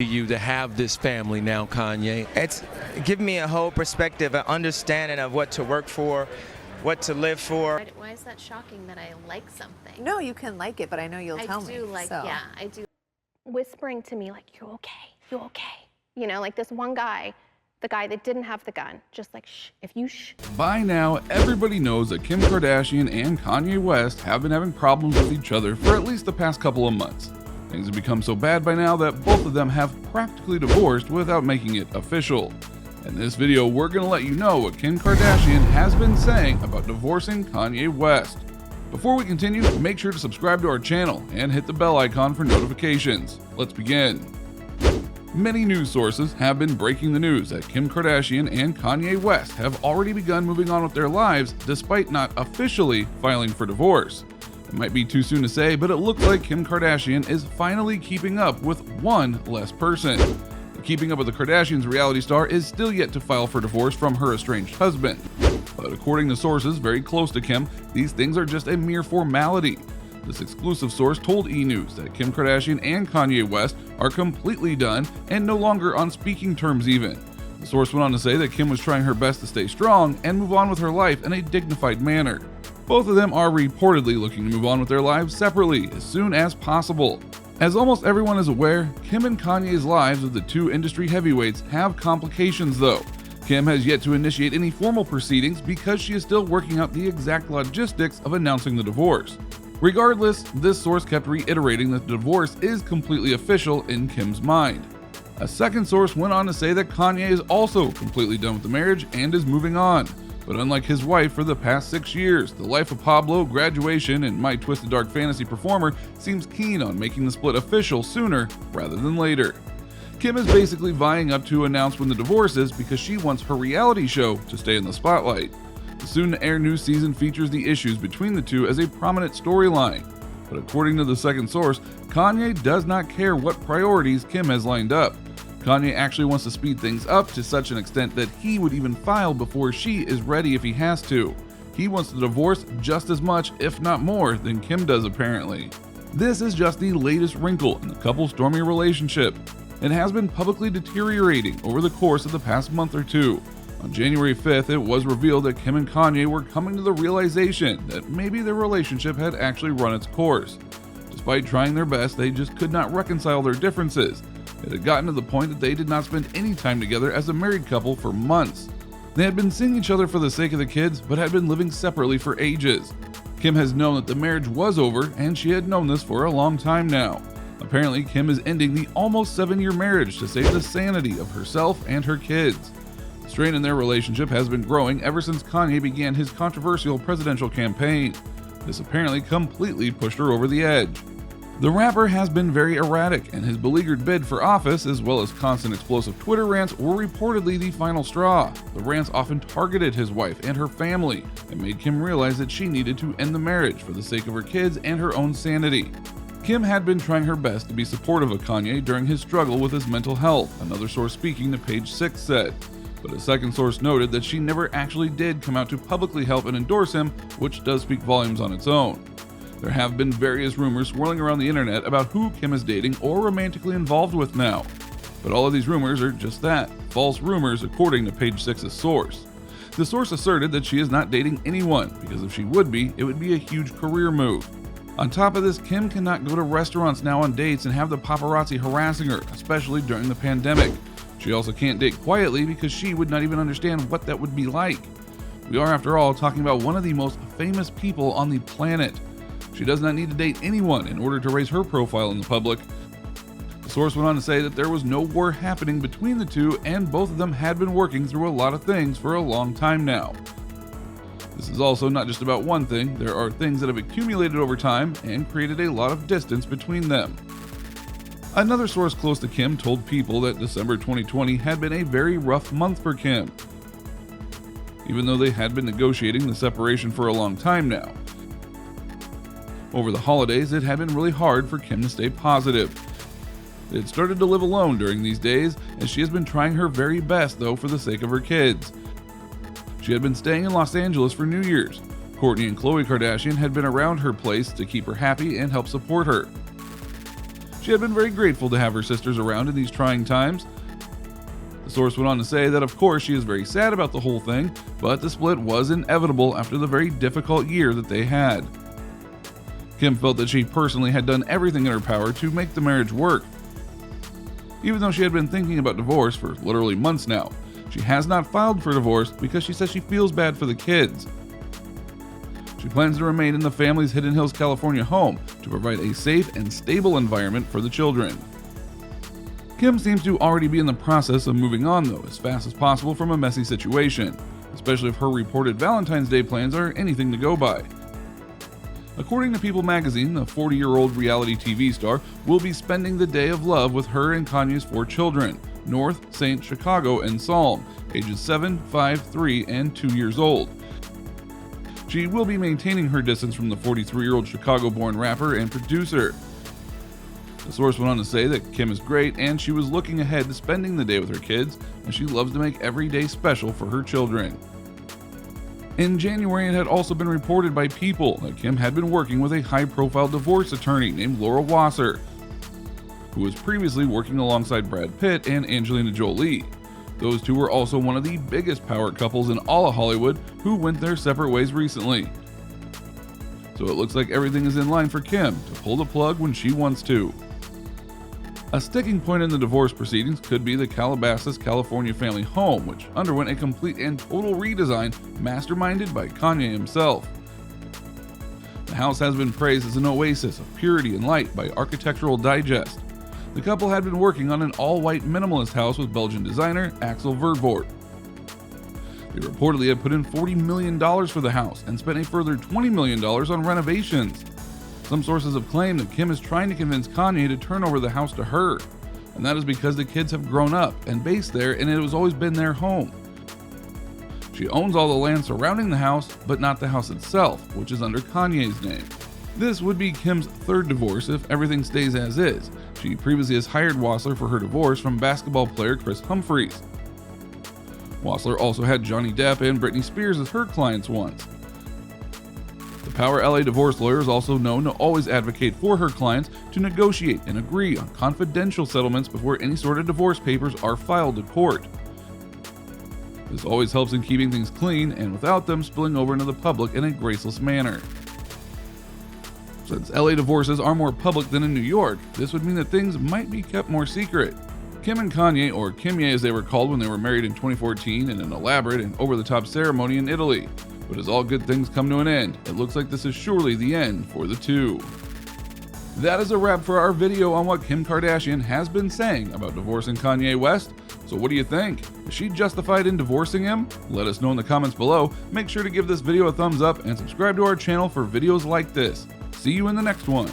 You to have this family now, Kanye? It's given me a whole perspective, an understanding of what to work for, what to live for. Why is that shocking that I like something? No, you can like it, but I know you'll tell me. I do like, so. yeah, I do. Whispering to me like, you're okay, you're okay. You know, like this one guy, the guy that didn't have the gun, just like, shh, if you shh. By now, everybody knows that Kim Kardashian and Kanye West have been having problems with each other for at least the past couple of months. Things have become so bad by now that both of them have practically divorced without making it official. In this video, we're going to let you know what Kim Kardashian has been saying about divorcing Kanye West. Before we continue, make sure to subscribe to our channel and hit the bell icon for notifications. Let's begin. Many news sources have been breaking the news that Kim Kardashian and Kanye West have already begun moving on with their lives despite not officially filing for divorce. It might be too soon to say, but it looks like Kim Kardashian is finally keeping up with one less person. The Keeping Up with the Kardashians reality star is still yet to file for divorce from her estranged husband. But according to sources very close to Kim, these things are just a mere formality. This exclusive source told E! News that Kim Kardashian and Kanye West are completely done and no longer on speaking terms even. The source went on to say that Kim was trying her best to stay strong and move on with her life in a dignified manner. Both of them are reportedly looking to move on with their lives separately as soon as possible. As almost everyone is aware, Kim and Kanye's lives of the two industry heavyweights have complications though. Kim has yet to initiate any formal proceedings because she is still working out the exact logistics of announcing the divorce. Regardless, this source kept reiterating that the divorce is completely official in Kim's mind. A second source went on to say that Kanye is also completely done with the marriage and is moving on. But unlike his wife for the past 6 years, The Life of Pablo, Graduation, and My Twisted Dark Fantasy performer seems keen on making the split official sooner rather than later. Kim is basically vying up to announce when the divorce is because she wants her reality show to stay in the spotlight. The soon-to-air new season features the issues between the two as a prominent storyline. But according to the second source, Kanye does not care what priorities Kim has lined up. Kanye actually wants to speed things up to such an extent that he would even file before she is ready if he has to. He wants the divorce just as much, if not more, than Kim does apparently. This is just the latest wrinkle in the couple's stormy relationship. It has been publicly deteriorating over the course of the past month or two. On January 5th, it was revealed that Kim and Kanye were coming to the realization that maybe their relationship had actually run its course. Despite trying their best, they just could not reconcile their differences. It had gotten to the point that they did not spend any time together as a married couple for months. They had been seeing each other for the sake of the kids, but had been living separately for ages. Kim has known that the marriage was over, and she had known this for a long time now. Apparently, Kim is ending the almost 7-year marriage to save the sanity of herself and her kids. The strain in their relationship has been growing ever since Kanye began his controversial presidential campaign. This apparently completely pushed her over the edge. The rapper has been very erratic, and his beleaguered bid for office, as well as constant explosive Twitter rants, were reportedly the final straw. The rants often targeted his wife and her family, and made Kim realize that she needed to end the marriage for the sake of her kids and her own sanity. Kim had been trying her best to be supportive of Kanye during his struggle with his mental health, another source speaking to Page 6 said. But a second source noted that she never actually did come out to publicly help and endorse him, which does speak volumes on its own. There have been various rumors swirling around the internet about who Kim is dating or romantically involved with now. But all of these rumors are just that, false rumors according to Page 6's source. The source asserted that she is not dating anyone, because if she would be, it would be a huge career move. On top of this, Kim cannot go to restaurants now on dates and have the paparazzi harassing her, especially during the pandemic. She also can't date quietly because she would not even understand what that would be like. We are, after all, talking about one of the most famous people on the planet. She does not need to date anyone in order to raise her profile in the public. The source went on to say that there was no war happening between the two, and both of them had been working through a lot of things for a long time now. This is also not just about one thing. There are things that have accumulated over time and created a lot of distance between them. Another source close to Kim told People that December 2020 had been a very rough month for Kim, even though they had been negotiating the separation for a long time now. Over the holidays, it had been really hard for Kim to stay positive. They had started to live alone during these days, and she has been trying her very best though for the sake of her kids. She had been staying in Los Angeles for New Year's. Kourtney and Khloe Kardashian had been around her place to keep her happy and help support her. She she had been very grateful to have her sisters around in these trying times. The source went on to say that of course she is very sad about the whole thing, but the split was inevitable after the very difficult year that they had. Kim felt that she personally had done everything in her power to make the marriage work. Even though she had been thinking about divorce for literally months now, she has not filed for divorce because she says she feels bad for the kids. She plans to remain in the family's Hidden Hills, California home to provide a safe and stable environment for the children. Kim seems to already be in the process of moving on though, as fast as possible from a messy situation, especially if her reported Valentine's Day plans are anything to go by. According to People magazine, the 40-year-old reality TV star will be spending the day of love with her and Kanye's 4 children, North, St. Chicago, and Psalm, ages 7, 5, 3, and 2 years old. She will be maintaining her distance from the 43-year-old Chicago-born rapper and producer. The source went on to say that Kim is great and she was looking ahead to spending the day with her kids, and she loves to make every day special for her children. In January, it had also been reported by People that Kim had been working with a high-profile divorce attorney named Laura Wasser, who was previously working alongside Brad Pitt and Angelina Jolie. Those two were also one of the biggest power couples in all of Hollywood who went their separate ways recently. So it looks like everything is in line for Kim to pull the plug when she wants to. A sticking point in the divorce proceedings could be the Calabasas, California family home, which underwent a complete and total redesign masterminded by Kanye himself. The house has been praised as an oasis of purity and light by Architectural Digest. The couple had been working on an all-white minimalist house with Belgian designer Axel Vervoort. They reportedly had put in $40 million for the house and spent a further $20 million on renovations. Some sources have claimed that Kim is trying to convince Kanye to turn over the house to her, and that is because the kids have grown up and based there and it has always been their home. She owns all the land surrounding the house, but not the house itself, which is under Kanye's name. This would be Kim's 3rd divorce if everything stays as is. She previously has hired Wassler for her divorce from basketball player Chris Humphries. Wassler also had Johnny Depp and Britney Spears as her clients once. The Power LA divorce lawyer is also known to always advocate for her clients to negotiate and agree on confidential settlements before any sort of divorce papers are filed to court. This always helps in keeping things clean and without them spilling over into the public in a graceless manner. Since LA divorces are more public than in New York, this would mean that things might be kept more secret. Kim and Kanye, or KimYe as they were called when they were married in 2014 in an elaborate and over-the-top ceremony in Italy. But as all good things come to an end, it looks like this is surely the end for the two. That is a wrap for our video on what Kim Kardashian has been saying about divorcing Kanye West. So what do you think? Is she justified in divorcing him? Let us know in the comments below. Make sure to give this video a thumbs up and subscribe to our channel for videos like this. See you in the next one.